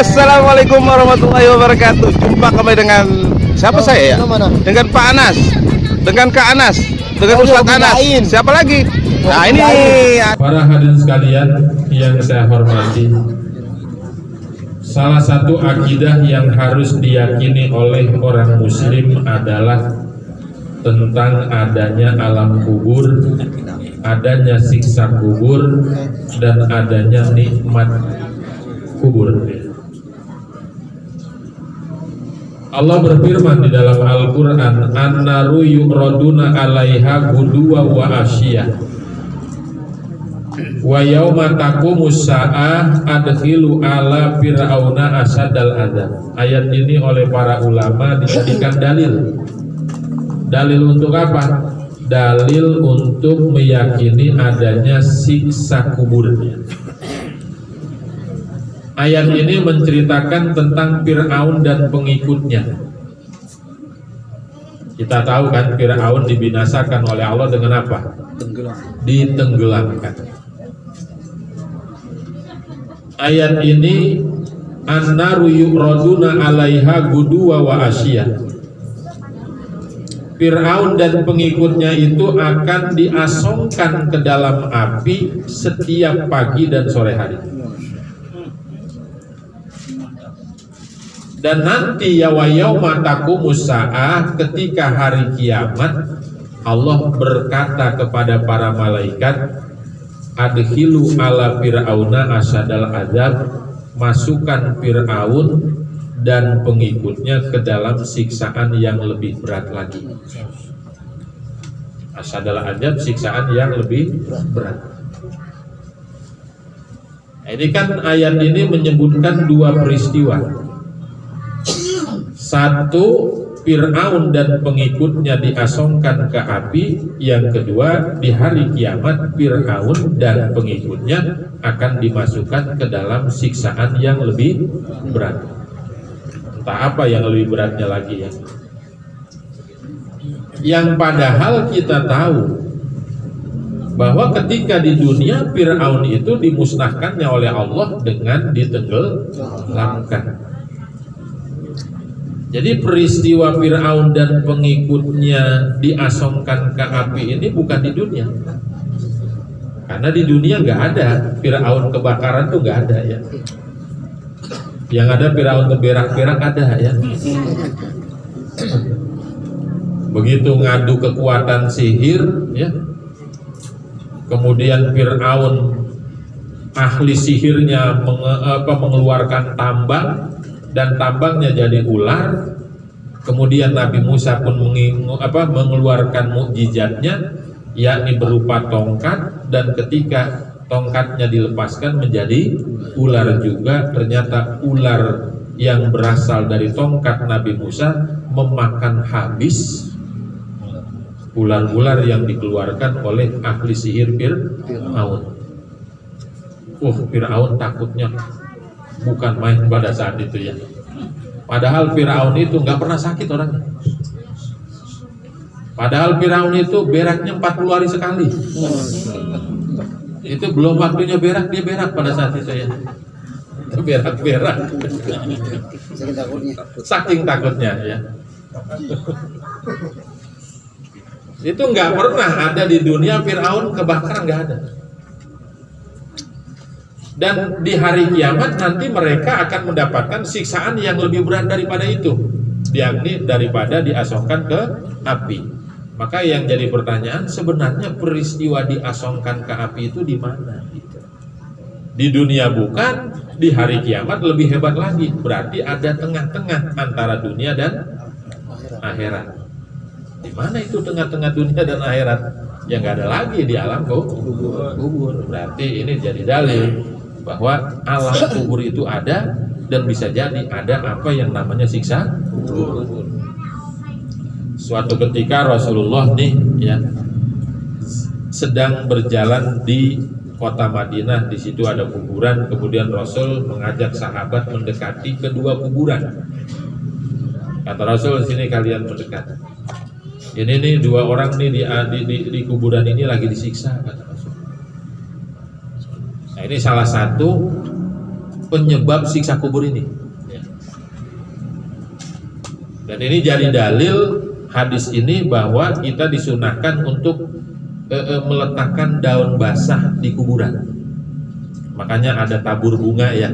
Assalamualaikum warahmatullahi wabarakatuh. Jumpa kembali dengan siapa saya ya? Dengan Pak Anas, dengan Kak Anas, dengan Ustadz Anas. Siapa lagi? Nah ini para hadirin sekalian yang saya hormati, salah satu akidah yang harus diyakini oleh orang muslim adalah tentang adanya alam kubur, adanya siksa kubur, dan adanya nikmat kubur. Allah berfirman di dalam Al-Quran, An-naru yu'raduna 'alaiha guduwa wa asyiyah wa yauma taqumus sa'ah adkhilu ala fir'auna asadal adzab. Ayat ini oleh para ulama dijadikan dalil. Dalil untuk apa? Dalil untuk meyakini adanya siksa kubur. Ayat ini menceritakan tentang Fir'aun dan pengikutnya. Kita tahu kan Fir'aun dibinasakan oleh Allah dengan apa? Ditenggelamkan. Ayat ini An-naru yu'raduna 'alaiha guduwa wa asyiyah. Fir'aun dan pengikutnya itu akan diasongkan ke dalam api setiap pagi dan sore hari. Dan nanti ya wa yauma taqumus sa'ah, ketika hari kiamat, Allah berkata kepada para malaikat, adkhilu ala fir'auna asadal adzab, masukkan Fir'aun dan pengikutnya ke dalam siksaan yang lebih berat lagi. Asadal adzab, siksaan yang lebih berat. Ini kan ayat ini menyebutkan dua peristiwa. Satu, Fir'aun dan pengikutnya diasongkan ke api. Yang kedua, di hari kiamat Fir'aun dan pengikutnya akan dimasukkan ke dalam siksaan yang lebih berat. Entah apa yang lebih beratnya lagi ya. Yang padahal kita tahu bahwa ketika di dunia Fir'aun itu dimusnahkannya oleh Allah dengan ditenggelamkan. Jadi peristiwa Fir'aun dan pengikutnya diasongkan ke api ini bukan di dunia. Karena di dunia nggak ada Fir'aun kebakaran tuh nggak ada ya. Yang ada Fir'aun keberak-berak ada ya. Begitu ngadu kekuatan sihir ya. Kemudian Fir'aun ahli sihirnya mengeluarkan tambang, dan tambangnya jadi ular. Kemudian Nabi Musa pun mengeluarkan mukjizatnya, yakni berupa tongkat, dan ketika tongkatnya dilepaskan menjadi ular juga. Ternyata ular yang berasal dari tongkat Nabi Musa memakan habis ular-ular yang dikeluarkan oleh ahli sihir Fir'aun. Fir'aun takutnya bukan main pada saat itu ya. Padahal Fir'aun itu nggak pernah sakit orangnya. Padahal Fir'aun itu beraknya 40 hari sekali. Itu belum waktunya berak, dia berak pada saat itu ya. Itu berak-berak. Saking takutnya ya. Itu nggak pernah ada di dunia Fir'aun kebakaran, nggak ada. Dan di hari kiamat nanti mereka akan mendapatkan siksaan yang lebih berat daripada itu, yakni daripada diasongkan ke api. Maka yang jadi pertanyaan, sebenarnya peristiwa diasongkan ke api itu di mana? Di dunia bukan, di hari kiamat lebih hebat lagi. Berarti ada tengah-tengah antara dunia dan akhirat. Di mana itu tengah-tengah dunia dan akhirat? Yang nggak ada lagi di alam kubur. Berarti ini jadi dalil bahwa alam kubur itu ada, dan bisa jadi ada apa yang namanya siksa kubur. Suatu ketika Rasulullah nih ya sedang berjalan di kota Madinah, di situ ada kuburan. Kemudian Rasul mengajak sahabat mendekati kedua kuburan. Kata Rasul, sini kalian mendekat. Ini nih dua orang nih di kuburan ini lagi disiksa, kata Rasul. Nah, ini salah satu penyebab siksa kubur ini. Dan ini jadi dalil hadis ini bahwa kita disunahkan untuk meletakkan daun basah di kuburan. Makanya ada tabur bunga ya.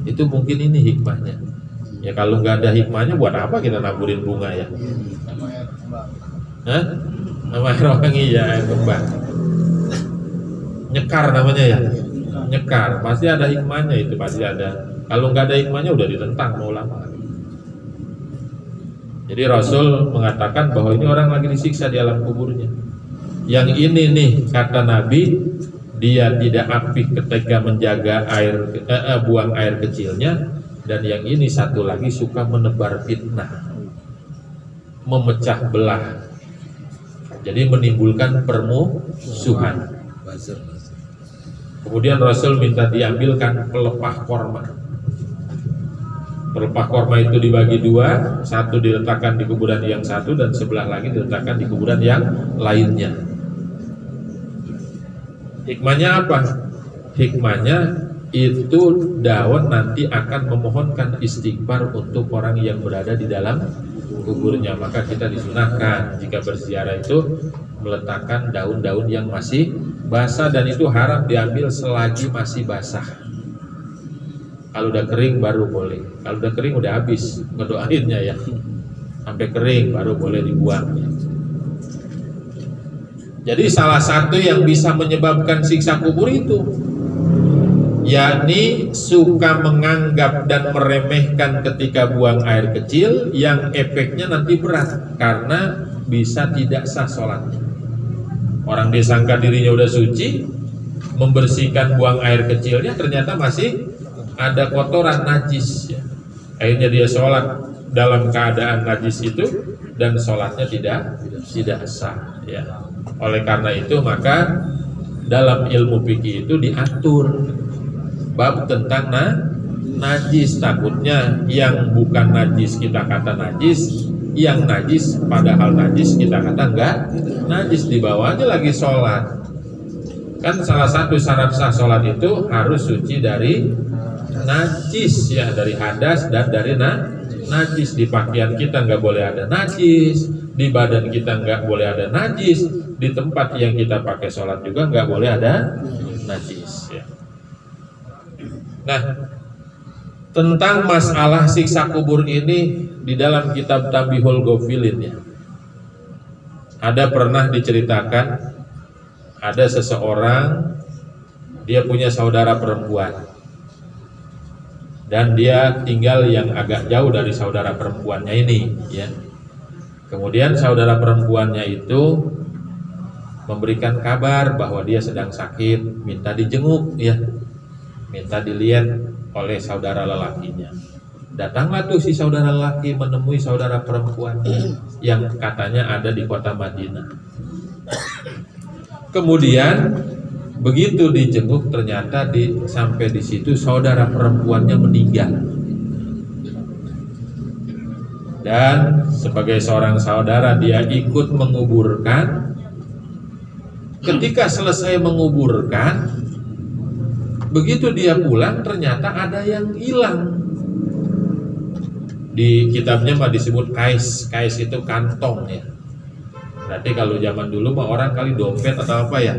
Itu mungkin ini hikmahnya. Ya kalau nggak ada hikmahnya, buat apa kita naburin bunga ya? Hah? Nama air wangi ya, air kembang. Nyekar namanya ya. Nyekar, pasti ada hikmahnya itu, pasti ada. Kalau nggak ada hikmahnya udah ditentang ulama. Jadi Rasul mengatakan bahwa ini orang lagi disiksa di alam kuburnya. Yang ini nih kata Nabi, dia tidak apik ketika menjaga buang air kecilnya, dan yang ini satu lagi suka menebar fitnah, memecah belah, jadi menimbulkan permusuhan. Kemudian Rasul minta diambilkan pelepah korma. Pelepah korma itu dibagi dua, satu diletakkan di kuburan yang satu dan sebelah lagi diletakkan di kuburan yang lainnya. Hikmahnya apa? Hikmahnya itu daun nanti akan memohonkan istighfar untuk orang yang berada di dalam kuburnya. Maka kita disunahkan jika berziarah itu meletakkan daun-daun yang masih basah, dan itu haram diambil selagi masih basah. Kalau udah kering baru boleh. Kalau udah kering udah habis ngedoainnya ya. Sampai kering baru boleh dibuang. Jadi salah satu yang bisa menyebabkan siksa kubur itu, yakni suka menganggap dan meremehkan ketika buang air kecil, yang efeknya nanti berat karena bisa tidak sah sholatnya. Orang disangka dirinya udah suci, membersihkan buang air kecilnya, ternyata masih ada kotoran najis ya. Akhirnya dia sholat dalam keadaan najis itu dan sholatnya tidak sah ya. Oleh karena itu maka dalam ilmu fikih itu diatur bab tentang najis. Takutnya yang bukan najis kita kata najis, yang najis padahal najis kita kata enggak najis, dibawa aja lagi sholat. Kan salah satu syarat sah sholat itu harus suci dari najis ya, dari hadas dan dari najis. Di pakaian kita nggak boleh ada najis, di badan kita nggak boleh ada najis, di tempat yang kita pakai sholat juga nggak boleh ada najis ya. Nah, tentang masalah siksa kubur ini di dalam kitab Tabihul Ghafilin ya, ada pernah diceritakan ada seseorang, dia punya saudara perempuan dan dia tinggal yang agak jauh dari saudara perempuannya ini ya. Kemudian saudara perempuannya itu memberikan kabar bahwa dia sedang sakit, minta dijenguk ya, minta dilihat oleh saudara lelakinya. Datanglah tuh si saudara lelaki menemui saudara perempuan yang katanya ada di kota Madinah. Kemudian begitu dijenguk ternyata sampai di situ saudara perempuannya meninggal. Dan sebagai seorang saudara dia ikut menguburkan. Ketika selesai menguburkan, begitu dia pulang ternyata ada yang hilang. Di kitabnya mah disebut kais. Kais itu kantong ya. Berarti kalau zaman dulu mah orang kali dompet atau apa ya.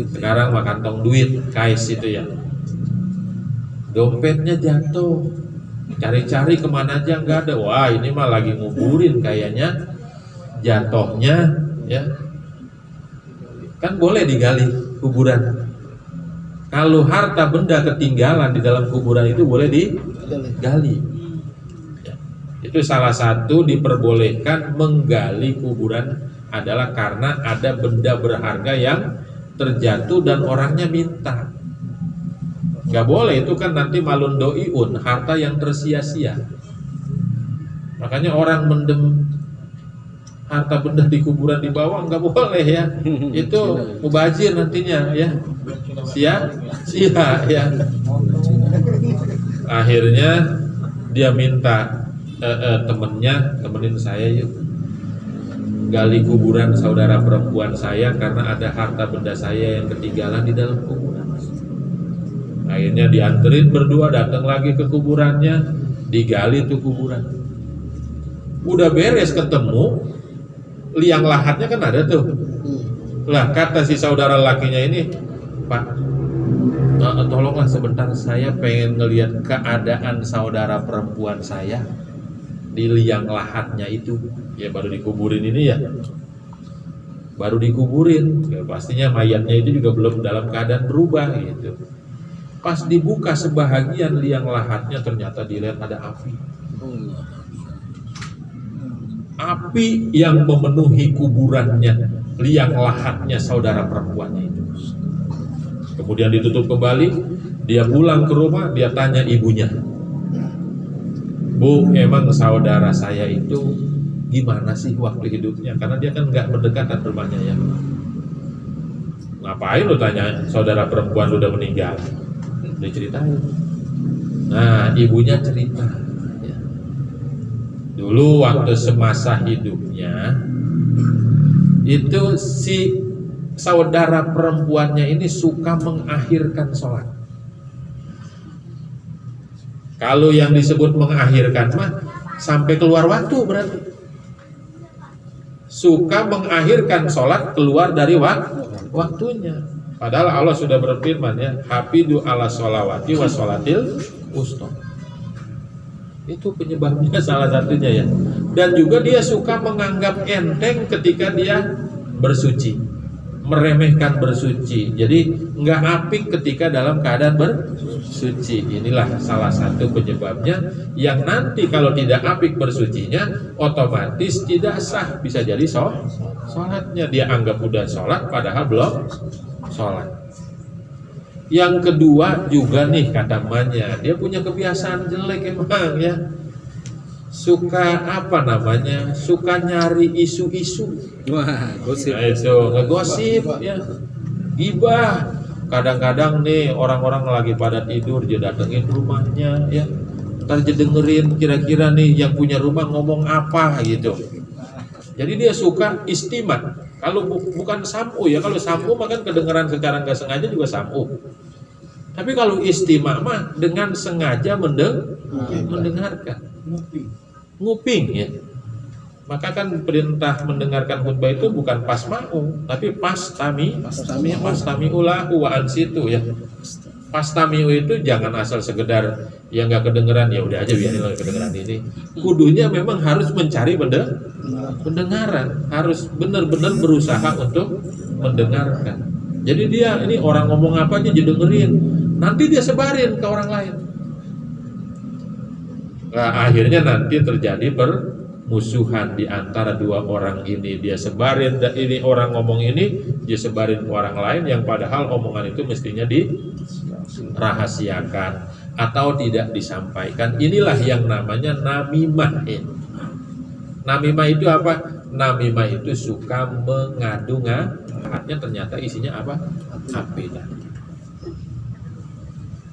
Sekarang mah kantong duit, kais itu ya. Dompetnya jatuh, cari-cari kemana aja nggak ada. Wah ini mah lagi nguburin kayaknya, jatuhnya ya. Kan boleh digali kuburan. Kalau harta benda ketinggalan di dalam kuburan itu boleh digali ya. Itu salah satu diperbolehkan menggali kuburan adalah karena ada benda berharga yang terjatuh dan orangnya minta. Nggak boleh, itu kan nanti malun doiun, harta yang tersia-sia. Makanya orang mendem harta benda di kuburan di bawah nggak boleh ya. Itu mubazir nantinya ya. Sia ya. Akhirnya dia minta temenin saya yuk gali kuburan saudara perempuan saya karena ada harta benda saya yang ketinggalan di dalam kuburan. Akhirnya dianterin berdua, datang lagi ke kuburannya, digali tuh kuburan. Udah beres ketemu, liang lahatnya kan ada tuh. Lah kata si saudara lakinya ini, Pak, tolonglah sebentar, saya pengen ngelihat keadaan saudara perempuan saya di liang lahatnya itu. Ya baru dikuburin ini ya, baru dikuburin, ya, pastinya mayatnya itu juga belum dalam keadaan berubah gitu. Pas dibuka sebahagian liang lahatnya, ternyata dilihat ada api. Api yang memenuhi kuburannya, liang lahatnya saudara perempuannya itu. Kemudian ditutup kembali, dia pulang ke rumah, dia tanya ibunya, Bu, emang saudara saya itu gimana sih waktu hidupnya? Karena dia kan nggak berdekatan rumahnya ya. Ngapain lu tanya saudara perempuan lu udah meninggal? Diceritain. Nah, ibunya cerita ya. Dulu waktu semasa hidupnya itu si saudara perempuannya ini suka mengakhirkan sholat. Kalau yang disebut mengakhirkan mah sampai keluar waktu berarti. Suka mengakhirkan sholat keluar dari waktunya. Padahal Allah sudah berfirman ya, hafidu ala sholawati wa sholatil wusta. Itu penyebabnya salah satunya ya. Dan juga dia suka menganggap enteng ketika dia bersuci, meremehkan bersuci. Jadi nggak apik ketika dalam keadaan bersuci. Inilah salah satu penyebabnya yang nanti kalau tidak apik bersucinya, otomatis tidak sah, bisa jadi sholatnya dia anggap udah sholat padahal belum sholat. Yang kedua juga nih kata emaknya, dia punya kebiasaan jelek emang ya. Suka apa namanya? Suka nyari isu-isu. Wah, gosip. Nah, itu ngegosip ya. Gibah. Kadang-kadang nih orang-orang lagi pada tidur dia datengin rumahnya ya. Ntar dia dengerin kira-kira nih yang punya rumah ngomong apa gitu. Jadi dia suka istimat. Kalau bukan sam'u ya, kalau sam'u mah kan kedengeran secara nggak sengaja juga sam'u. Tapi kalau istimak mah dengan sengaja mendengarkan, nguping ya. Maka kan perintah mendengarkan khutbah itu bukan pas mau, tapi pas tami'ulah wa ansitu ya. Pas tami'u itu jangan asal sekedar yang nggak kedengeran ya udah aja biarin kedengeran ini. Kudunya memang harus mencari pendengaran, harus benar-benar berusaha untuk mendengarkan. Jadi dia ini orang ngomong apa aja dia dengerin, nanti dia sebarin ke orang lain. Nah, akhirnya nanti terjadi permusuhan di antara dua orang ini. Dia sebarin, dan ini orang ngomong ini dia sebarin ke orang lain yang padahal omongan itu mestinya dirahasiakan atau tidak disampaikan. Inilah yang namanya namimah ya. Namimah itu apa? Namimah itu suka mengadu-ngadu, ternyata isinya apa? Api.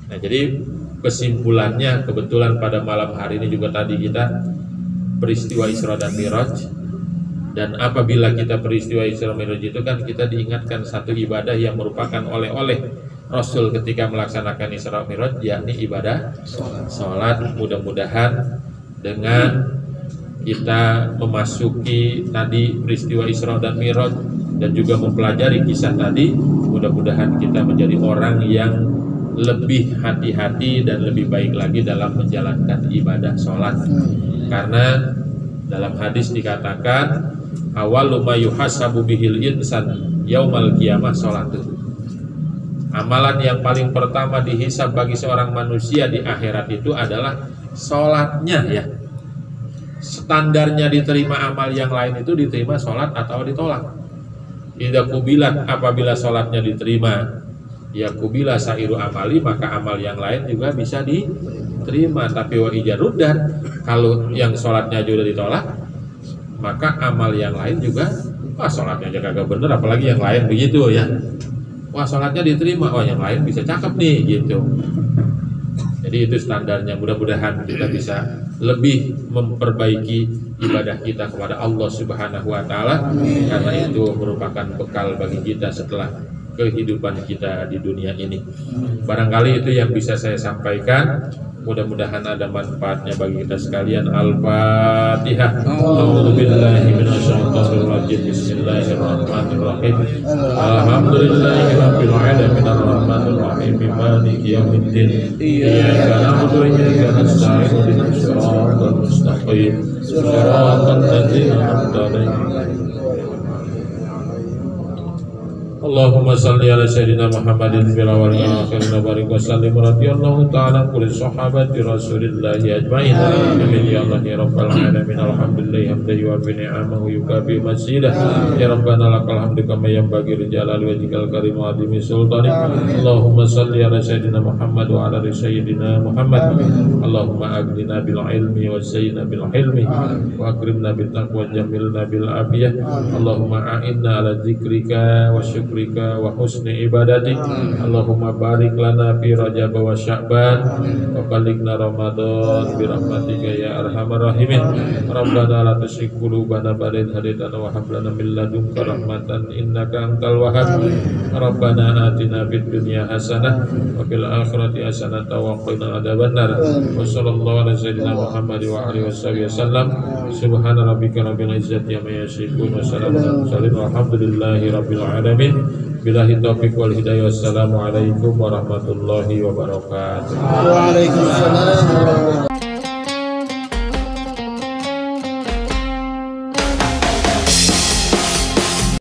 Nah, jadi kesimpulannya kebetulan pada malam hari ini juga tadi kita peristiwa Isra dan Miraj. Dan apabila kita peristiwa Isra Miraj itu kan kita diingatkan satu ibadah yang merupakan oleh-oleh Rasul ketika melaksanakan Isra Miraj, yakni ibadah sholat. Mudah-mudahan dengan kita memasuki tadi peristiwa Isra dan Miraj dan juga mempelajari kisah tadi, mudah-mudahan kita menjadi orang yang lebih hati-hati dan lebih baik lagi dalam menjalankan ibadah sholat. Karena dalam hadis dikatakan awwalu ma yuhasabu bihil insan yaumal qiyamah sholatu. Amalan yang paling pertama dihisab bagi seorang manusia di akhirat itu adalah sholatnya ya. Standarnya diterima amal yang lain itu diterima sholat atau ditolak. Idza kubilat, apabila sholatnya diterima, ya kubila sairu amali, maka amal yang lain juga bisa diterima. Tapi wa ijaruddan, kalau yang sholatnya juga ditolak, maka amal yang lain juga, wah sholatnya aja kagak bener, apalagi yang lain begitu ya. Wah sholatnya diterima, wah yang lain bisa cakep nih gitu. Jadi itu standarnya. Mudah-mudahan kita bisa lebih memperbaiki ibadah kita kepada Allah Subhanahu wa Ta'ala, karena itu merupakan bekal bagi kita setelah kehidupan kita di dunia ini. Barangkali itu yang bisa saya sampaikan. Mudah-mudahan ada manfaatnya bagi kita sekalian. Al-Fatihah. A'udzubillahi minasyaitonirrajim. Bismillahirrahmanirrahim. Alhamdulillahirabbil alamin arrahmanir rahim maliki yaumiddin. Iyyaka na'budu wa iyyaka nasta'in ihdinas siratal mustaqim. Siratal ladzina an'amta 'alaihim. Allahumma salli ala sayyidina Muhammadin fil awwal wal akhir wa barik wa sallim radhiyallahu ta'ala kulli sahabati Rasulillah ajmain. Amin ya Allah ya rabbal alamin. Alhamdulillah hamdan wa bi ni'amahu yukafi masidah. Ya rabbana lakal hamdu kama yanbaghi li jalali wajhikal karim wa azimi sultanik. Allahumma salli ala sayyidina Muhammad wa ala sayyidina Muhammad. Allahumma aghnina bil ilmi wa sayyidina bil hilmi wa akrimna bil taqwa jamilna bil afiyah. Allahumma a'inna ala dzikrika wa syukrika wa husni ibadatik. Allahumma barik lana fi Rajab wa Sya'ban wa balighna Ramadan bi rahmatika ya arhamar rahimin. Rabbana la tuzigh qulubana ba'da idh hadaytana wa hab lana min ladunka rahmatan innaka antal wahhab. Rabbana atina fid dunya hasanah wa fil akhirati hasanah wa qina adzabannar. Wa sallallahu ala sayyidina Muhammad wa alihi wasallam. Subhana rabbika rabbil izzati amma yasifun wa salamun alal mursalin walhamdulillahi rabbil alamin. Billahi taufiq wal hidayah. Wassalamualaikum warahmatullahi wabarakatuh. Waalaikumsalam.